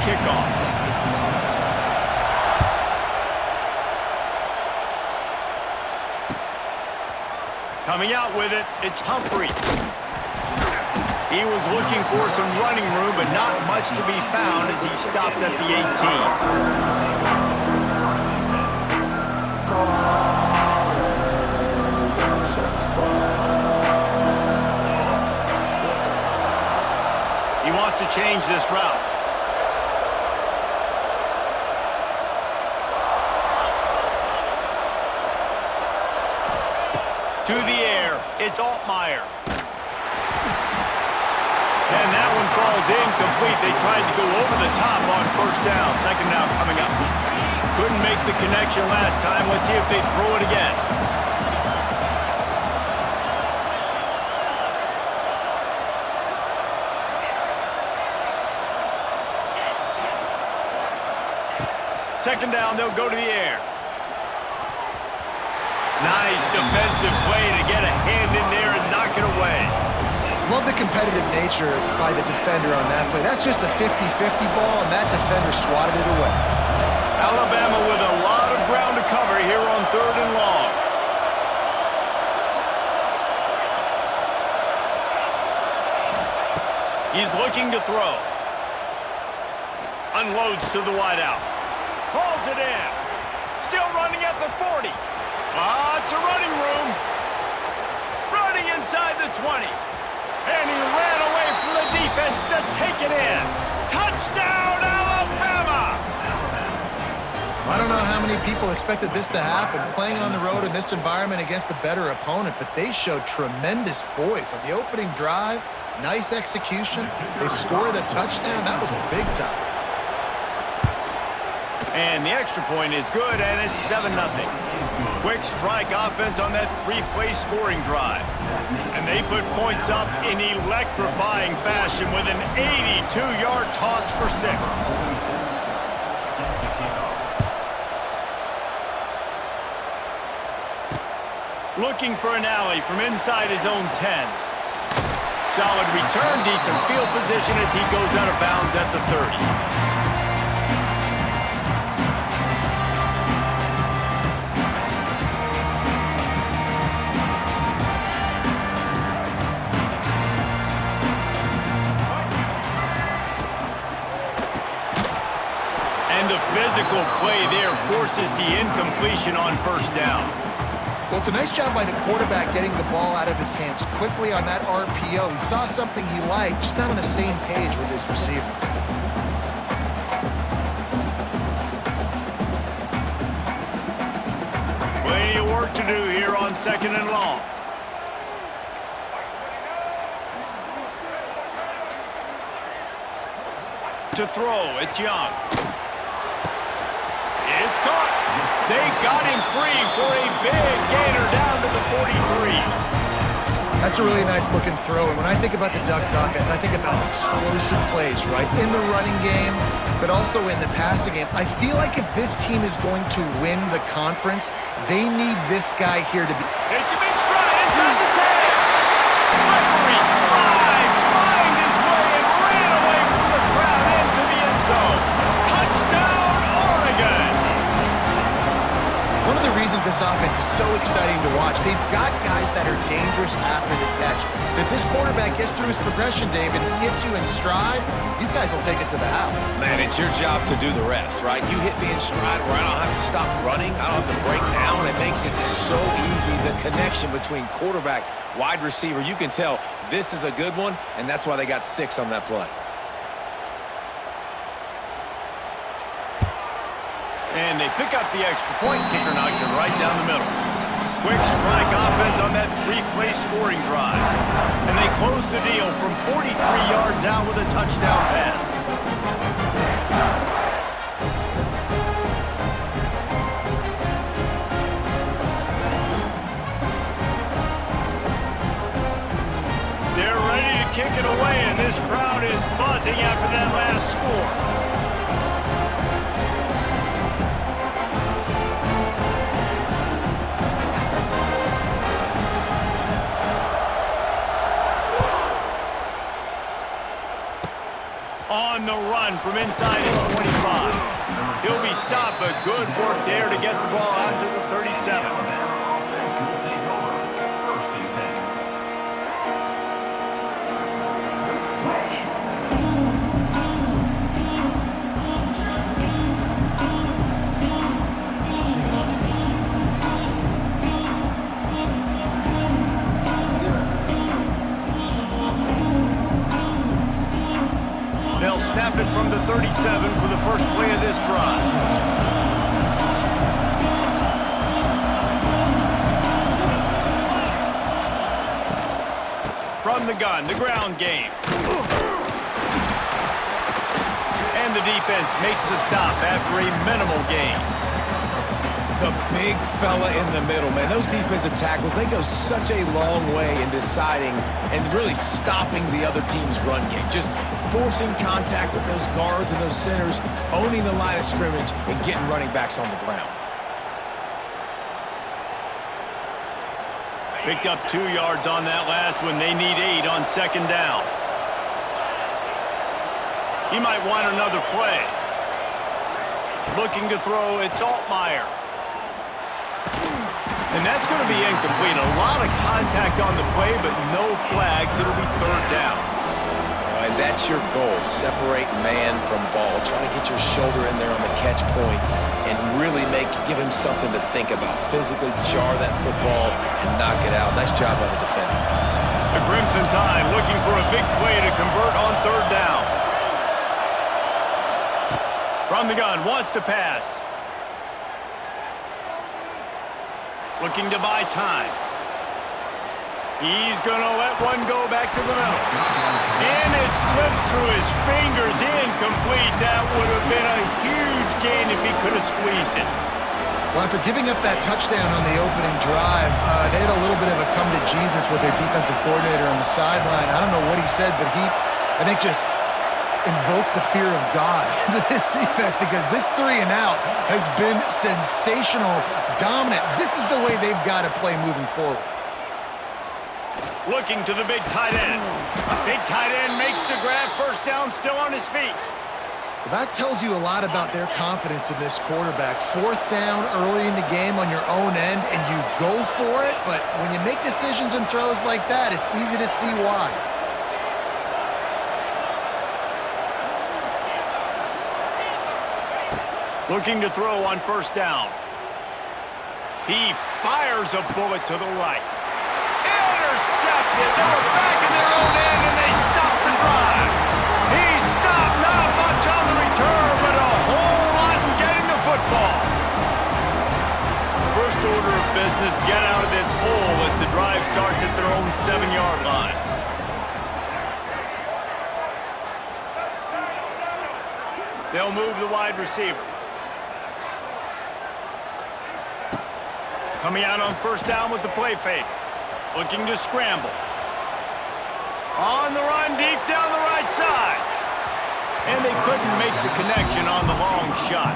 kickoff. Coming out with it, it's Humphries. He was looking for some running room, but not much to be found as he stopped at the 18. He wants to change this route. To the air, it's Altmaier. And that one falls incomplete. They tried to go over the top on first down. Second down coming up. Couldn't make the connection last time. Let's see if they throw it again. Second down, they'll go to the air. Nice defensive play to get a hand in there and knock it away. Love the competitive nature by the defender on that play. That's just a 50-50 ball, and that defender swatted it away. Alabama with a lot of ground to cover here on 3rd and long. He's looking to throw. Unloads to the wideout. Hauls it in. Still running at the 40. Lots of running room. Running inside the 20. And he ran away from the defense to take it in. Touchdown, Alabama! I don't know how many people expected this to happen, playing on the road in this environment against a better opponent, but they showed tremendous poise. On the opening drive, nice execution. They scored a touchdown. That was big time. And the extra point is good, and it's 7-0. Quick strike offense on that 3-play scoring drive. And they put points up in electrifying fashion with an 82-yard toss for 6. Looking for an alley from inside his own 10. Solid return, decent field position as he goes out of bounds at the 30. The physical play there forces the incompletion on first down. Well, it's a nice job by the quarterback getting the ball out of his hands quickly on that RPO. He saw something he liked, just not on the same page with his receiver. Plenty of work to do here on 2nd and long. To throw, it's Young. It's caught. They got him free for a big gainer down to the 43. That's a really nice looking throw. And when I think about the Ducks offense, I think about explosive plays, right? In the running game, but also in the passing game. I feel like if this team is going to win the conference, they need this guy here to be. It's a big stride inside the 10. Slippery slide. Find his way and ran away from the crowd into the end zone. Touchdown, Oregon. One of the reasons this offense is so exciting to watch, they've got guys that are dangerous after the catch. But if this quarterback gets through his progression, David, and hits you in stride, these guys will take it to the house. Man, it's your job to do the rest, right? You hit me in stride where I don't have to stop running. I don't have to break down. It makes it so easy. The connection between quarterback, wide receiver, you can tell this is a good one, and that's why they got 6 on that play. And they pick up the extra point. Kicker knocked it right down the middle. Quick strike offense on that 3-play scoring drive. And they close the deal from 43 yards out with a touchdown pass. They're ready to kick it away, and this crowd is buzzing after that last score. On the run from inside his 25. He'll be stopped, but good work there to get the ball out to the 37. They'll snap it from the 37 for the first play of this drive. From the gun, the ground game. And the defense makes the stop after a minimal gain. The big fella in the middle, man. Those defensive tackles, they go such a long way in deciding and really stopping the other team's run game. Just forcing contact with those guards and those centers, owning the line of scrimmage, and getting running backs on the ground. Picked up 2 yards on that last one. They need 8 on second down. He might want another play. Looking to throw, it's Altmaier. And that's going to be incomplete. A lot of contact on the play, but no flags. It'll be third down. And that's your goal. Separate man from ball. Try to get your shoulder in there on the catch point and really give him something to think about. Physically jar that football and knock it out. Nice job by the defender. The Crimson Tide looking for a big play to convert on third down. From the gun, wants to pass. Looking to buy time. He's going to let one go back to the middle. And it slips through his fingers, incomplete. That would have been a huge gain if he could have squeezed it. Well, after giving up that touchdown on the opening drive, they had a little bit of a come to Jesus with their defensive coordinator on the sideline. I don't know what he said, but he, I think, just invoked the fear of God into this defense because this 3 and out has been sensational, dominant. This is the way they've got to play moving forward. Looking to the big tight end. Big tight end makes the grab, first down, still on his feet. Well, that tells you a lot about their confidence in this quarterback. Fourth down early in the game on your own end, and you go for it, but when you make decisions and throws like that, it's easy to see why. Looking to throw on first down. He fires a bullet to the right. Intercepted. They were back in their own end, and they stopped the drive. He stopped, not much on the return, but a whole lot in getting the football. First order of business, get out of this hole as the drive starts at their own 7-yard line. They'll move the wide receiver. Coming out on first down with the play fake. Looking to scramble. On the run, deep down the right side. And they couldn't make the connection on the long shot.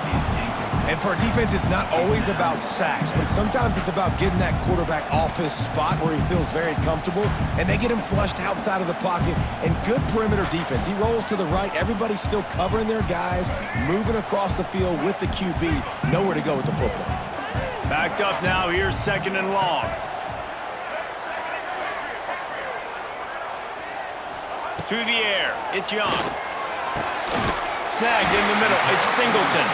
And for a defense, it's not always about sacks, but sometimes it's about getting that quarterback off his spot where he feels very comfortable, and they get him flushed outside of the pocket, and good perimeter defense. He rolls to the right. Everybody's still covering their guys, moving across the field with the QB. Nowhere to go with the football. Backed up now. Here's second and long. To the air. It's Young. Snagged in the middle. It's Singleton.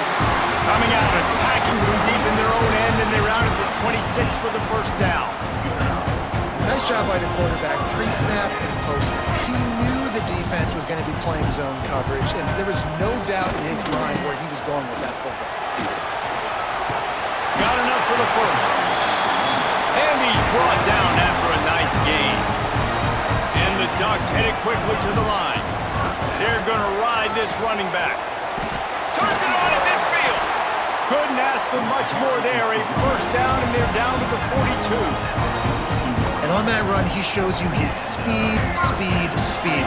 Coming out, attacking from deep in their own end, and they rounded the 26 for the first down. Nice job by the quarterback, pre-snap and post-snap. He knew the defense was going to be playing zone coverage, and there was no doubt in his mind where he was going with that football. Got enough for the first. And he's brought down after a nice gain. And the Ducks headed quickly to the line. They're going to ride this running back. Turns it on at midfield. Couldn't ask for much more there. A first down, and they're down to the 42. And on that run, he shows you his speed.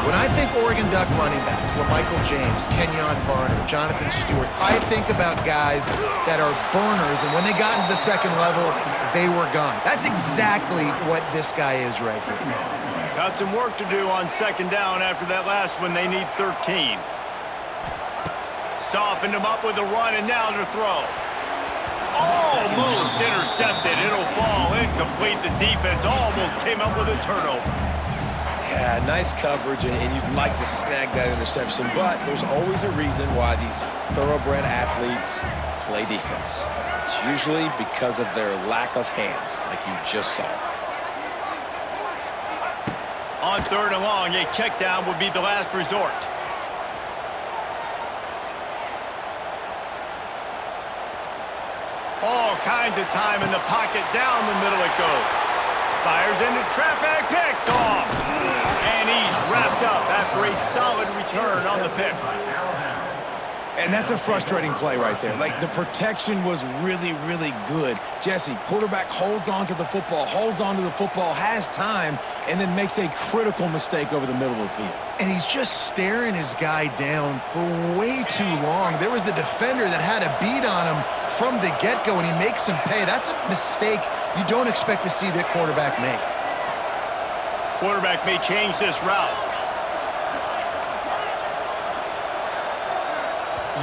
When I think Oregon Duck running backs, LaMichael James, Kenyon Barner, Jonathan Stewart, I think about guys that are burners, and when they got into the second level, they were gone. That's exactly what this guy is right here. Got some work to do on second down after that last one. They need 13. Softened him up with a run, and now to throw. Almost intercepted. It'll fall incomplete. The defense almost came up with a turnover. Yeah, nice coverage, and you'd like to snag that interception, but there's always a reason why these thoroughbred athletes play defense. It's usually because of their lack of hands, like you just saw. On 3rd and long, a check down would be the last resort. All kinds of time in the pocket. Down the middle it goes. Fires into traffic. Picked off. And he's wrapped up after a solid return on the pick. And that's a frustrating play right there. Like, the protection was really, really good. Jesse, quarterback holds on to the football, has time, and then makes a critical mistake over the middle of the field. And he's just staring his guy down for way too long. There was the defender that had a beat on him from the get-go, and he makes him pay. That's a mistake you don't expect to see the quarterback make. Quarterback may change this route.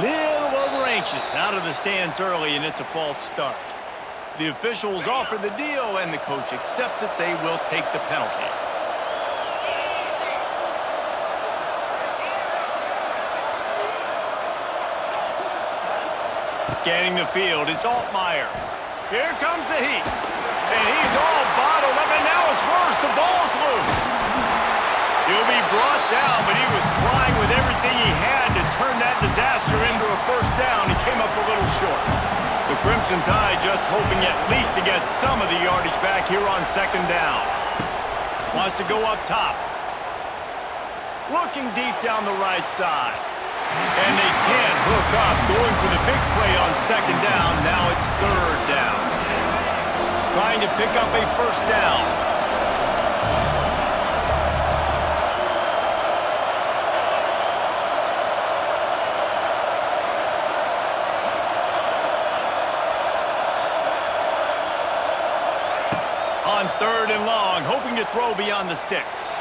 Little over anxious, out of the stands early, and it's a false start. The officials offer the deal, and the coach accepts it. They will take the penalty. Scanning the field, it's Altmaier. Here comes the heat. And he's all bottled up, and now it's worse. The ball's loose. He'll be brought down, but he was trying with everything he had to turn that disaster into a first down. He came up a little short. The Crimson Tide just hoping at least to get some of the yardage back here on 2nd down. Wants to go up top. Looking deep down the right side. And they can't hook up. Going for the big play on 2nd down. Now it's 3rd down. Trying to pick up a first down. On 3rd and long, hoping to throw beyond the sticks.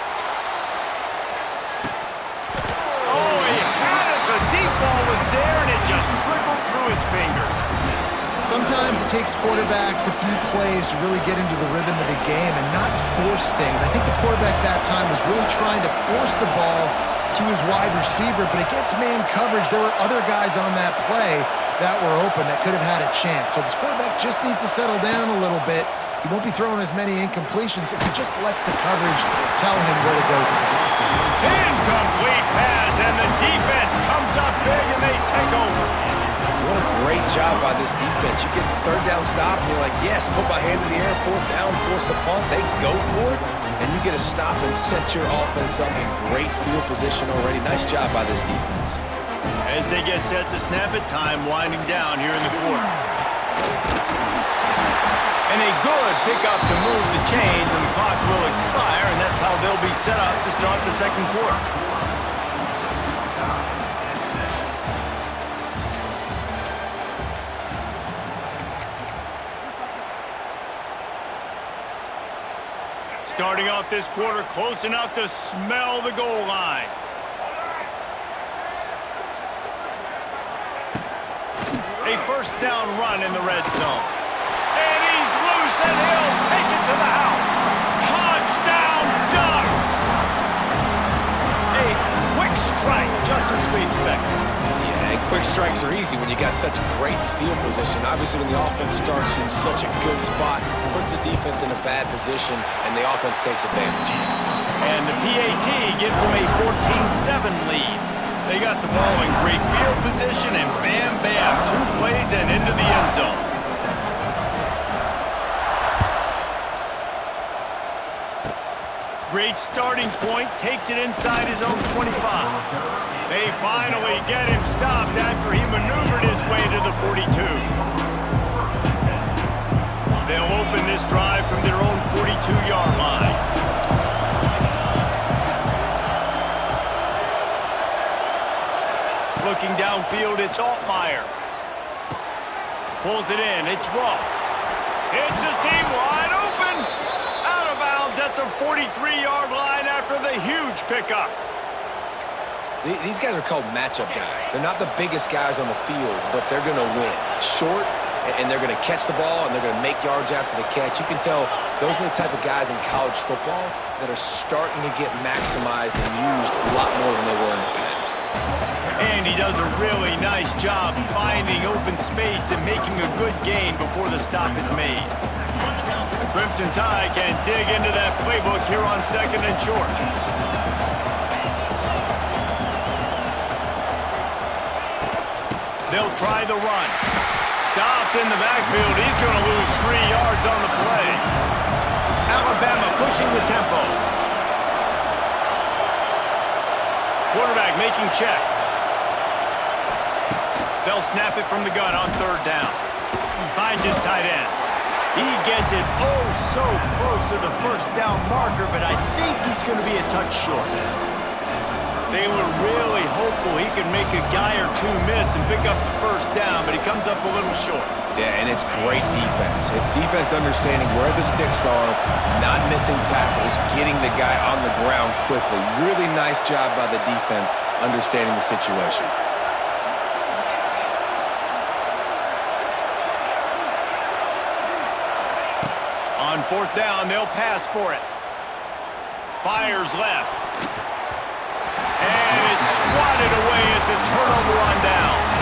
Oh, he had it. The deep ball was there, and it just trickled through his fingers. Sometimes it takes quarterbacks a few plays to really get into the rhythm of the game and not force things. I think the quarterback that time was really trying to force the ball to his wide receiver, but against man coverage, there were other guys on that play that were open that could have had a chance. So this quarterback just needs to settle down a little bit. He won't be throwing as many incompletions if he just lets the coverage tell him where to go. Incomplete pass, and the defense comes up big, and they take over. What a great job by this defense. You get 3rd down stop, and you're like, yes, put my hand in the air, 4th down, force a punt. They go for it, and you get a stop and set your offense up in great field position already. Nice job by this defense. As they get set to snap it, time winding down here in the quarter. And a good pickup to move the chains, and the clock will expire, and that's how they'll be set up to start the 2nd quarter. Starting off this quarter close enough to smell the goal line. A first down run in the red zone. And he's loose, and he'll take it to the house. Touchdown, Ducks! A quick strike, just as we expected. Yeah, and quick strikes are easy when you got such great field position. Obviously, when the offense starts in such a good spot, puts the defense in a bad position, and the offense takes advantage. And the PAT gives them a 14-7 lead. They got the ball in great field position, and bam, bam, 2 plays and into the end zone. Great starting point, takes it inside his own 25. They finally get him stopped after he maneuvered his way to the 42. They'll open this drive from their own 42-yard line. Looking downfield, it's Altmaier. Pulls it in, it's Ross. It's a seam wide open. Out of bounds at the 43-yard line after the huge pickup. These guys are called matchup guys. They're not the biggest guys on the field, but they're going to win. Short, and they're going to catch the ball, and they're going to make yards after the catch. You can tell those are the type of guys in college football that are starting to get maximized and used a lot more than they were in the past. And he does a really nice job finding open space and making a good gain before the stop is made. The Crimson Tide can dig into that playbook here on 2nd and short. They'll try the run. Stopped in the backfield. He's going to lose 3 yards on the play. Alabama pushing the tempo. Quarterback making checks. They'll snap it from the gun on 3rd down. Finds his tight end. He gets it oh so close to the 1st down marker, but I think he's going to be a touch short. They were really hopeful he could make a guy or two miss and pick up the 1st down, but he comes up a little short. Yeah, and it's great defense. It's defense understanding where the sticks are, not missing tackles, getting the guy on the ground quickly. Really nice job by the defense understanding the situation. On 4th down, they'll pass for it. Fires left. And it's swatted away. It's a turnover on downs.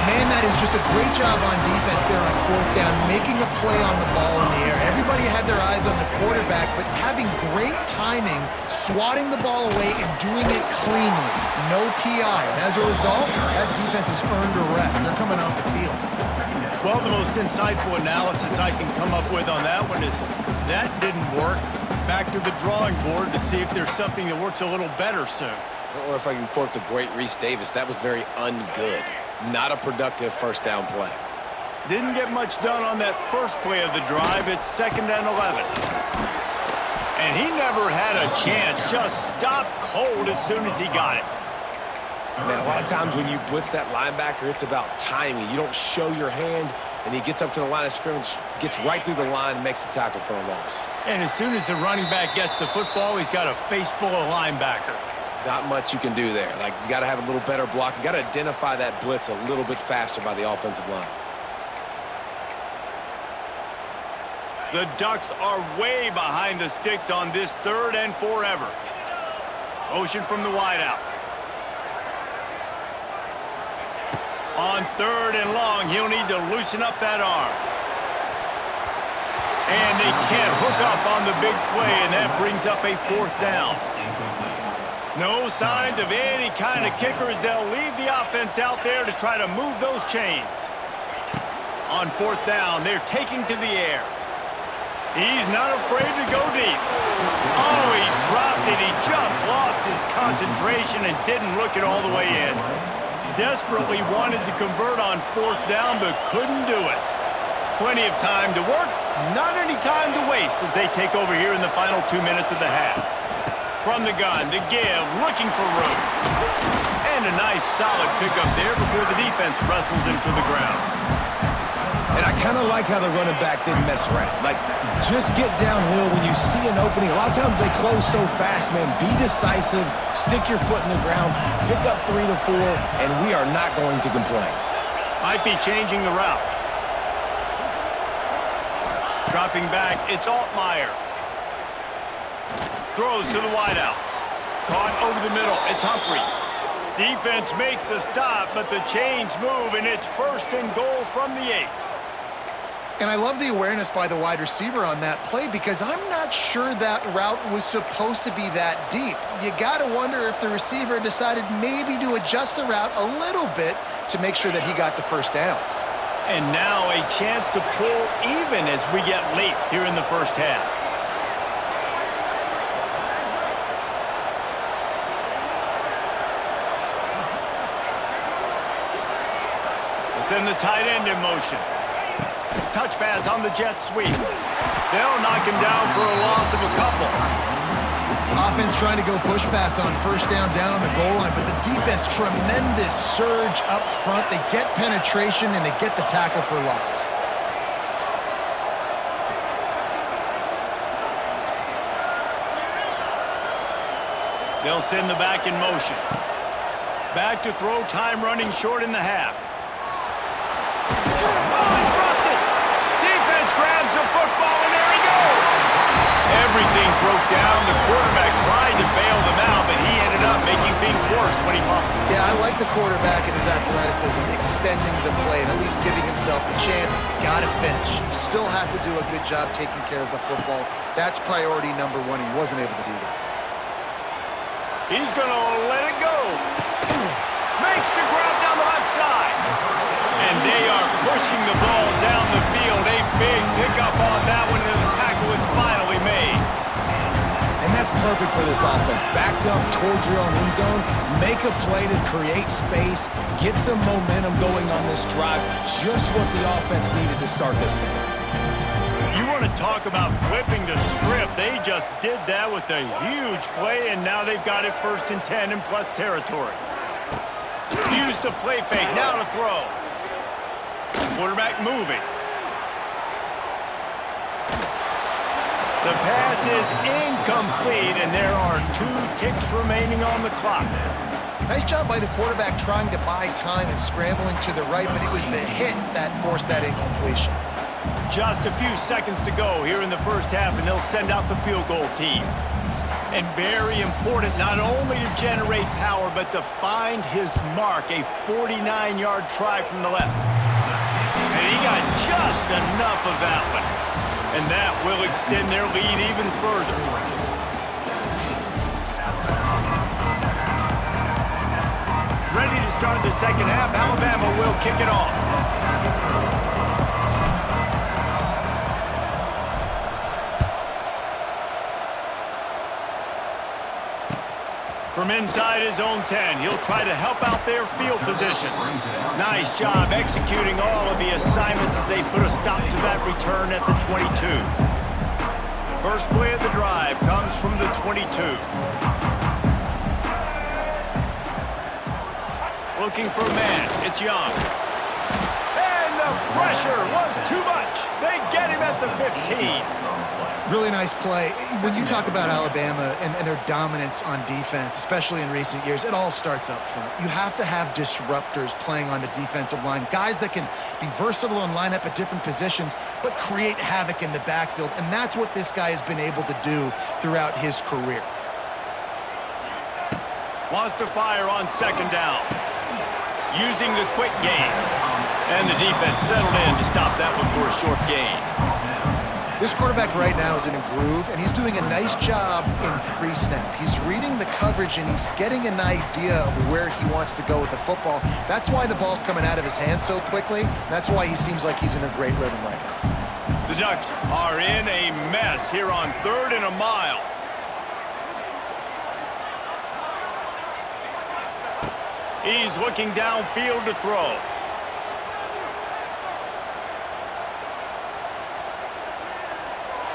Man, that is just a great job on defense there on 4th down, making a play on the ball in the air. Everybody had their eyes on the quarterback, but having great timing, swatting the ball away and doing it cleanly. No PI. And as a result, that defense has earned a rest. They're coming off the field. Well, the most insightful analysis I can come up with on that one is that didn't work. Back to the drawing board to see if there's something that works a little better soon. Or if I can quote the great Reese Davis, that was very ungood. Not a productive 1st down play. Didn't get much done on that first play of the drive. It's 2nd and 11. And he never had a chance. Just stopped cold as soon as he got it. Man, a lot of times when you blitz that linebacker, it's about timing. You don't show your hand, and he gets up to the line of scrimmage, gets right through the line, and makes the tackle for a loss. And as soon as the running back gets the football, he's got a face full of linebacker. Not much you can do there. Like, you got to have a little better block. You got to identify that blitz a little bit faster by the offensive line. The Ducks are way behind the sticks on this 3rd and forever. Motion from the wideout. On 3rd and long, he'll need to loosen up that arm. And they can't hook up on the big play, and that brings up a 4th down. No signs of any kind of kickers. They'll leave the offense out there to try to move those chains. On 4th down, they're taking to the air. He's not afraid to go deep. Oh, he dropped it. He just lost his concentration and didn't look it all the way in. Desperately wanted to convert on 4th down, but couldn't do it. Plenty of time to work, not any time to waste as they take over here in the final 2 minutes of the half. From the gun, the give, looking for room. And a nice solid pickup there before the defense wrestles him to the ground. And I kind of like how the running back didn't mess around. Like, just get downhill when you see an opening. A lot of times they close so fast, man. Be decisive, stick your foot in the ground, pick up 3 to 4, and we are not going to complain. Might be changing the route. Dropping back, it's Altmaier. Throws to the wideout. Caught over the middle, it's Humphries. Defense makes a stop, but the chains move, and it's 1st and goal from the 8. And I love the awareness by the wide receiver on that play because I'm not sure that route was supposed to be that deep. You got to wonder if the receiver decided maybe to adjust the route a little bit to make sure that he got the 1st down. And now a chance to pull even as we get late here in the 1st half. Send the tight end in motion. Touch pass on the jet sweep. They'll knock him down for a loss of a couple. Offense trying to go push pass on 1st down on the goal line, but the defense, tremendous surge up front. They get penetration and they get the tackle for loss. They'll send the back in motion. Back to throw, time running short in the half. Oh, he dropped it! Defense grabs the football, and there he goes! Everything broke down. The quarterback tried to bail them out, but he ended up making things worse when he fumbled. Yeah, I like the quarterback and his athleticism, extending the play and at least giving himself the chance. But you got to finish. You still have to do a good job taking care of the football. That's priority number one. He wasn't able to do that. He's going to let it go. Makes the grab down the left side. And they are pushing the ball down the field. A big pickup on that one, and the tackle is finally made. And that's perfect for this offense. Backed up towards your own end zone, make a play to create space, get some momentum going on this drive. Just what the offense needed to start this thing. You want to talk about flipping the script. They just did that with a huge play, and now they've got it 1st and 10 in plus territory. Use the play fake, now to throw. Quarterback moving. The pass is incomplete, and there are 2 ticks remaining on the clock. Nice job by the quarterback trying to buy time and scrambling to the right, but it was the hit that forced that incompletion. Just a few seconds to go here in the first half, and they'll send out the field goal team. And very important, not only to generate power, but to find his mark, a 49-yard try from the left. And he got just enough of that one. And that will extend their lead even further. Ready to start the second half. Alabama will kick it off. From inside his own 10, he'll try to help out their field position. Nice job executing all of the assignments as they put a stop to that return at the 22. First play of the drive comes from the 22. Looking for a man, it's Young. And the pressure was too much. They get him at the 15. Really nice play. When you talk about Alabama and their dominance on defense, especially in recent years, it all starts up front. You have to have disruptors playing on the defensive line, guys that can be versatile and line up at different positions, but create havoc in the backfield, and that's what this guy has been able to do throughout his career. Wants to fire on second down. Using the quick game. And the defense settled in to stop that one for a short gain. This quarterback right now is in a groove, and he's doing a nice job in pre-snap. He's reading the coverage, and he's getting an idea of where he wants to go with the football. That's why the ball's coming out of his hands so quickly. That's why he seems like he's in a great rhythm right now. The Ducks are in a mess here on 3rd and a mile. He's looking downfield to throw.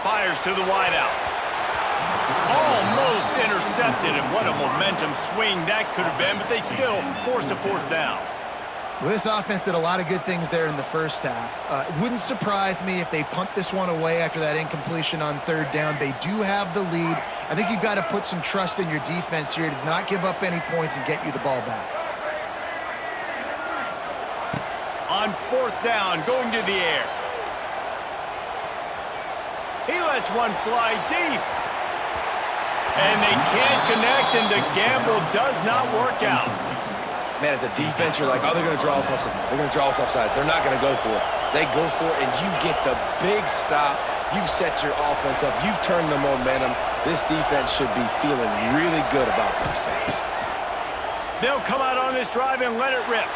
Fires to the wideout. Almost intercepted, and what a momentum swing that could have been, but they still force a 4th down. Well, this offense did a lot of good things there in the first half. It wouldn't surprise me if they punt this one away after that incompletion on 3rd down. They do have the lead. I think you've got to put some trust in your defense here to not give up any points and get you the ball back. On 4th down, going to the air. He lets one fly deep. And they can't connect, and the gamble does not work out. Man, as a defense, you're like, oh, they're going to draw us offside. They're going to draw us offside. They're not going to go for it. They go for it, and you get the big stop. You've set your offense up. You've turned the momentum. This defense should be feeling really good about themselves. They'll come out on this drive and let it rip.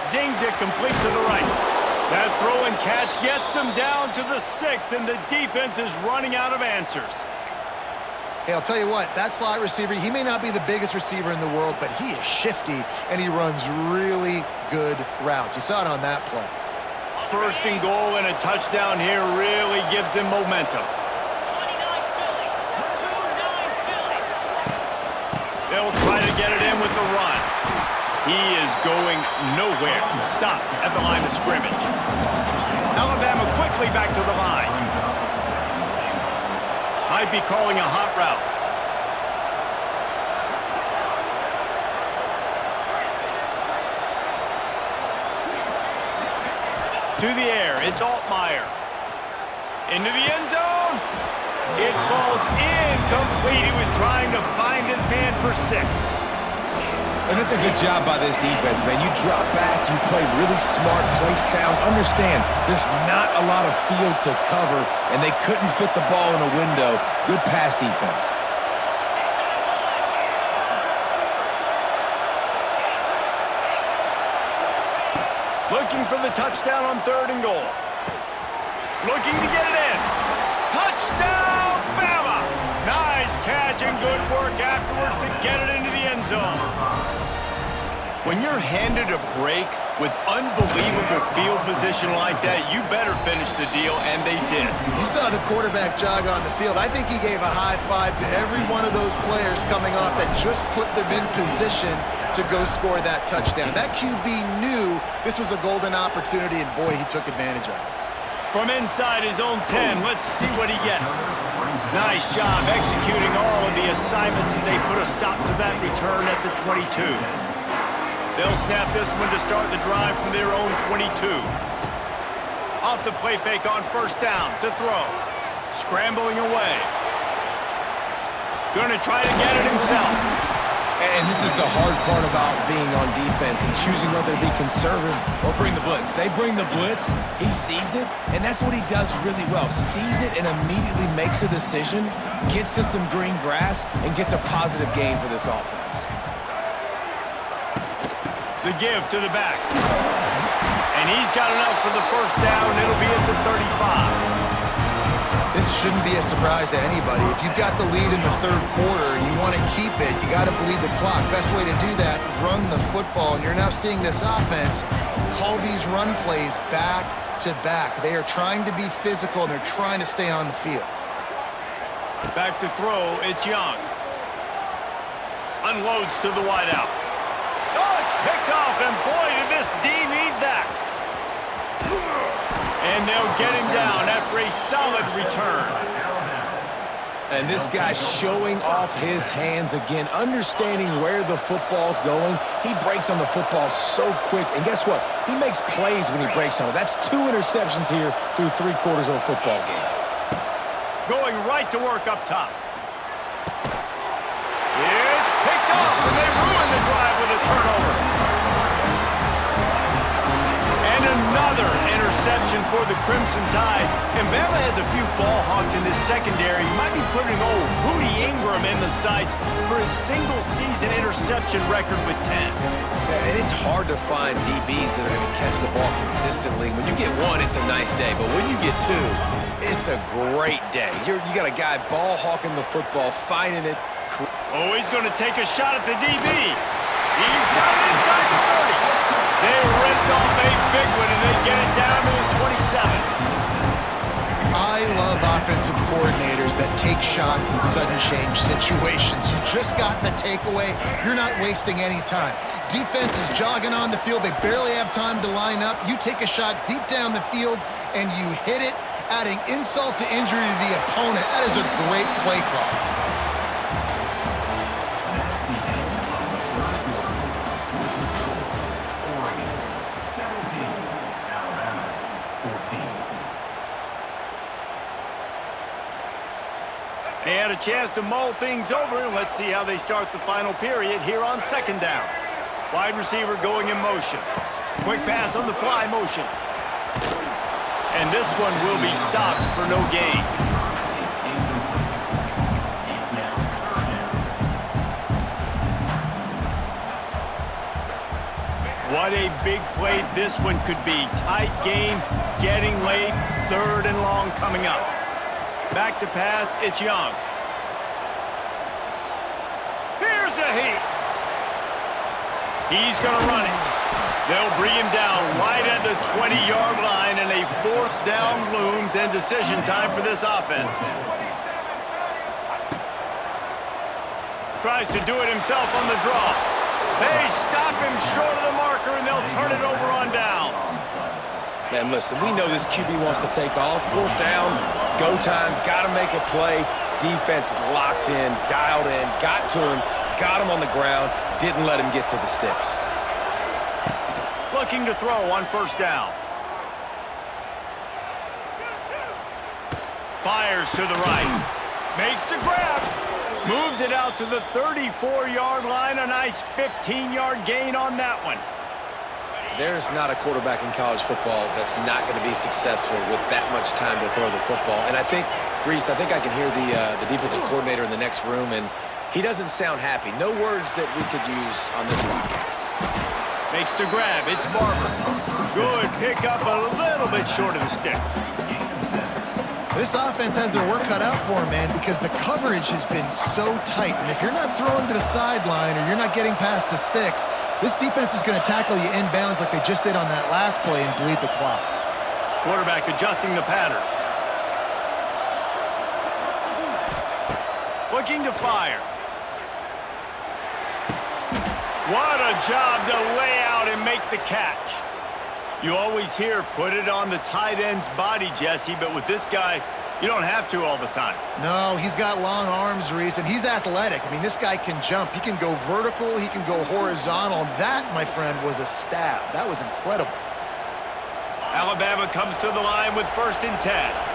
Zings it complete to the right. That throw and catch gets them down to the 6, and the defense is running out of answers. Hey, I'll tell you what, that slot receiver, he may not be the biggest receiver in the world, but he is shifty, and he runs really good routes. You saw it on that play. 1st and goal, and a touchdown here really gives them momentum. They'll try to get it in with the run. He is going nowhere. Stop at the line of scrimmage. Alabama quickly back to the line. Might be calling a hot route. To the air, it's Altmaier. Into the end zone. It falls incomplete. He was trying to find his man for 6. And that's a good job by this defense, man. You drop back, you play really smart, play sound. Understand, there's not a lot of field to cover, and they couldn't fit the ball in a window. Good pass defense. Looking for the touchdown on 3rd and goal. Looking to get it in. Touchdown, Bama! Nice catch and good work afterwards to get it into the end zone. When you're handed a break with unbelievable field position like that, you better finish the deal, and they did. You saw the quarterback jog on the field. I think he gave a high five to every one of those players coming off that just put them in position to go score that touchdown. That QB knew this was a golden opportunity, and boy, he took advantage of it. From inside his own 10, let's see what he gets. Nice job executing all of the assignments as they put a stop to that return at the 22. They'll snap this one to start the drive from their own 22. Off the play fake on 1st down to throw. Scrambling away. Gonna try to get it himself. And this is the hard part about being on defense and choosing whether to be conservative or bring the blitz. They bring the blitz, he sees it, and that's what he does really well. Sees it and immediately makes a decision, gets to some green grass, and gets a positive gain for this offense. The give to the back. And he's got enough for the 1st down. It'll be at the 35. This shouldn't be a surprise to anybody. If you've got the lead in the 3rd quarter and you want to keep it, you got to bleed the clock. Best way to do that, run the football. And you're now seeing this offense call these run plays back to back. They are trying to be physical, and they're trying to stay on the field. Back to throw, it's Young. Unloads to the wideout. Oh, it's picked off, and boy, did this D need that. And they'll get him down after a solid return. And this guy's showing off his hands again, understanding where the football's going. He breaks on the football so quick, and guess what? He makes plays when he breaks on it. That's 2 interceptions here through 3 quarters of a football game. Going right to work up top. It's picked off, and they ruin the drive with a turnover. And another interception for the Crimson Tide. And Bama has a few ball hawks in this secondary. He might be putting old Hootie Ingram in the sights for his single-season interception record with 10. And it's hard to find DBs that are going to catch the ball consistently. When you get 1, it's a nice day. But when you get 2, it's a great day. You got a guy ball hawking the football, finding it. Oh, he's going to take a shot at the DB. He's got it inside the 30. They ripped off a big one, and they get it down to the 27. I love offensive coordinators that take shots in sudden change situations. You just got the takeaway. You're not wasting any time. Defense is jogging on the field. They barely have time to line up. You take a shot deep down the field, and you hit it, adding insult to injury to the opponent. That is a great play call. They had a chance to mull things over. Let's see how they start the final period here on 2nd down. Wide receiver going in motion. Quick pass on the fly motion. And this one will be stopped for no gain. What a big play this one could be. Tight game, getting late, 3rd and long coming up. Back to pass, it's Young. Here's a heat. He's going to run it. They'll bring him down right at the 20-yard line, and a 4th down looms and decision time for this offense. Tries to do it himself on the draw. They stop him short of the marker, and they'll turn it over on downs. Man, listen, we know this QB wants to take off. 4th down, go time, got to make a play. Defense locked in, dialed in, got to him, got him on the ground, didn't let him get to the sticks. Looking to throw on 1st down. Fires to the right. Makes the grab. Moves it out to the 34-yard line. A nice 15-yard gain on that one. There's not a quarterback in college football that's not going to be successful with that much time to throw the football. And I think, Reese, I think I can hear the defensive coordinator in the next room, and he doesn't sound happy. No words that we could use on this broadcast. Makes the grab. It's Barber. Good pickup, a little bit short of the sticks. This offense has their work cut out for them, man, because the coverage has been so tight. And if you're not throwing to the sideline or you're not getting past the sticks, this defense is going to tackle you inbounds like they just did on that last play and bleed the clock. Quarterback adjusting the pattern. Looking to fire. What a job to lay out and make the catch. You always hear, put it on the tight end's body, Jesse, but with this guy, you don't have to all the time. No, he's got long arms, Reese, and he's athletic. I mean, this guy can jump. He can go vertical. He can go horizontal. That, my friend, was a stab. That was incredible. Alabama comes to the line with 1st and 10.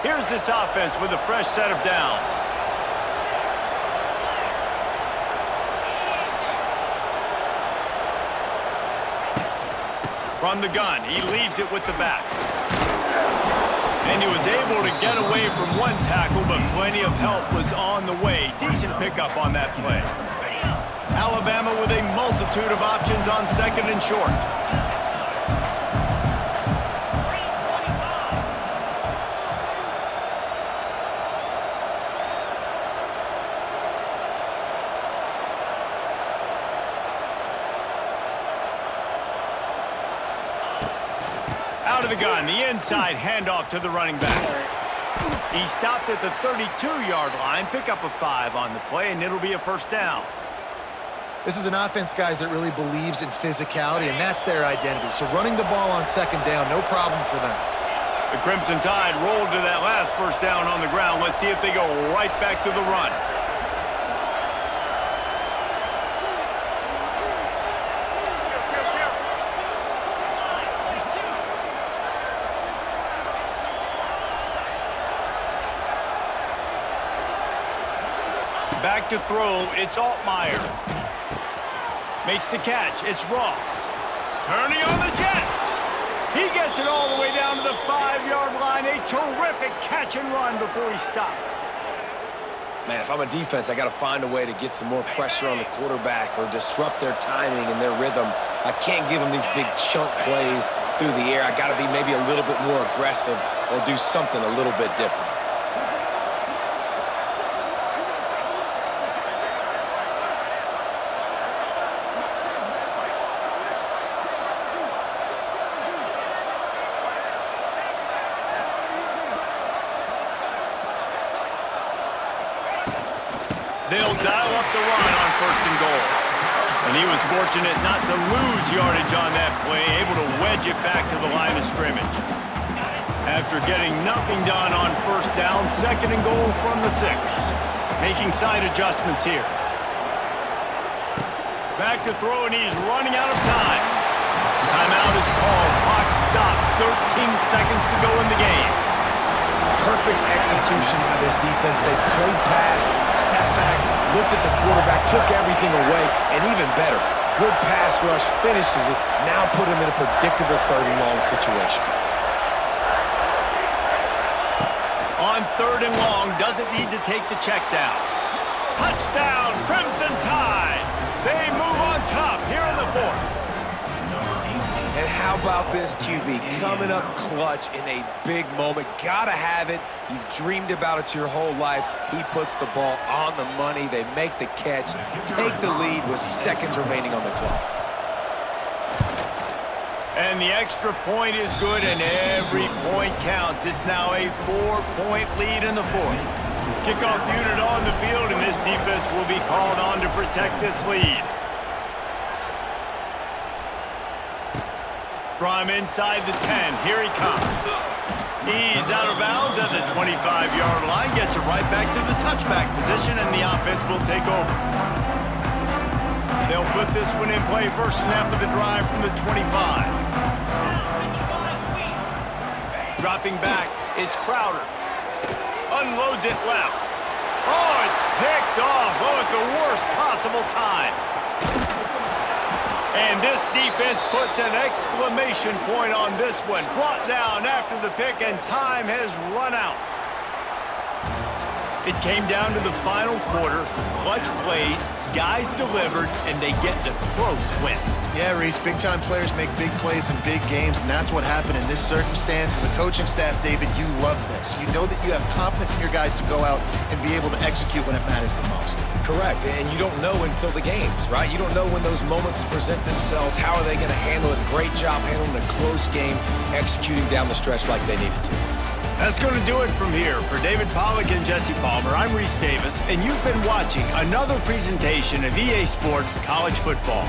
Here's this offense with a fresh set of downs. From the gun, he leaves it with the back. And he was able to get away from one tackle, but plenty of help was on the way. Decent pickup on that play. Alabama with a multitude of options on 2nd and short. Out of the gun, the inside handoff to the running back. He stopped at the 32-yard line, pick up a 5 on the play, and it'll be a 1st down. This is an offense, guys, that really believes in physicality, and that's their identity. So running the ball on 2nd down, no problem for them. The Crimson Tide rolled to that last 1st down on the ground. Let's see if they go right back to the run. Back to throw, it's Altmaier. Makes the catch, it's Ross. Turning on the Jets. He gets it all the way down to the 5-yard line. A terrific catch and run before he stopped. Man, if I'm a defense, I got to find a way to get some more pressure on the quarterback or disrupt their timing and their rhythm. I can't give them these big chunk plays through the air. I got to be maybe a little bit more aggressive or do something a little bit different. They'll dial up the run on 1st and goal. And he was fortunate not to lose yardage on that play, able to wedge it back to the line of scrimmage. After getting nothing done on 1st down, 2nd and goal from the 6. Making side adjustments here. Back to throw, and he's running out of time. Timeout is called. Clock stops. 13 seconds to go in the game. Perfect execution by this defense. They played pass, sat back, looked at the quarterback, took everything away, and even better, good pass rush, finishes it, now put him in a predictable 3rd and long situation. On 3rd and long, doesn't need to take the check down. Touchdown, Crimson Tide. They move on top here in the 4th. And how about this QB coming up clutch in a big moment? Gotta have it. You've dreamed about it your whole life. He puts the ball on the money. They make the catch, take the lead with seconds remaining on the clock. And the extra point is good, and every point counts. It's now a 4-point lead in the fourth. Kickoff unit on the field, and this defense will be called on to protect this lead. From inside the 10, here he comes. He's out of bounds at the 25-yard line, gets it right back to the touchback position, and the offense will take over. They'll put this one in play first snap of the drive from the 25. Dropping back, it's Crowder. Unloads it left. Oh, it's picked off. Oh, at the worst possible time. And this defense puts an exclamation point on this one. Brought down after the pick, and time has run out. It came down to the final quarter. Clutch plays, guys delivered, and they get the close win. Yeah, Reese, big-time players make big plays in big games, and that's what happened in this circumstance. As a coaching staff, David, you love this. You know that you have confidence in your guys to go out and be able to execute when it matters the most. Correct, and you don't know until the games, right? You don't know when those moments present themselves. How are they going to handle it? Great job handling a close game, executing down the stretch like they needed to. That's going to do it from here. For David Pollack and Jesse Palmer, I'm Reese Davis, and you've been watching another presentation of EA Sports College Football.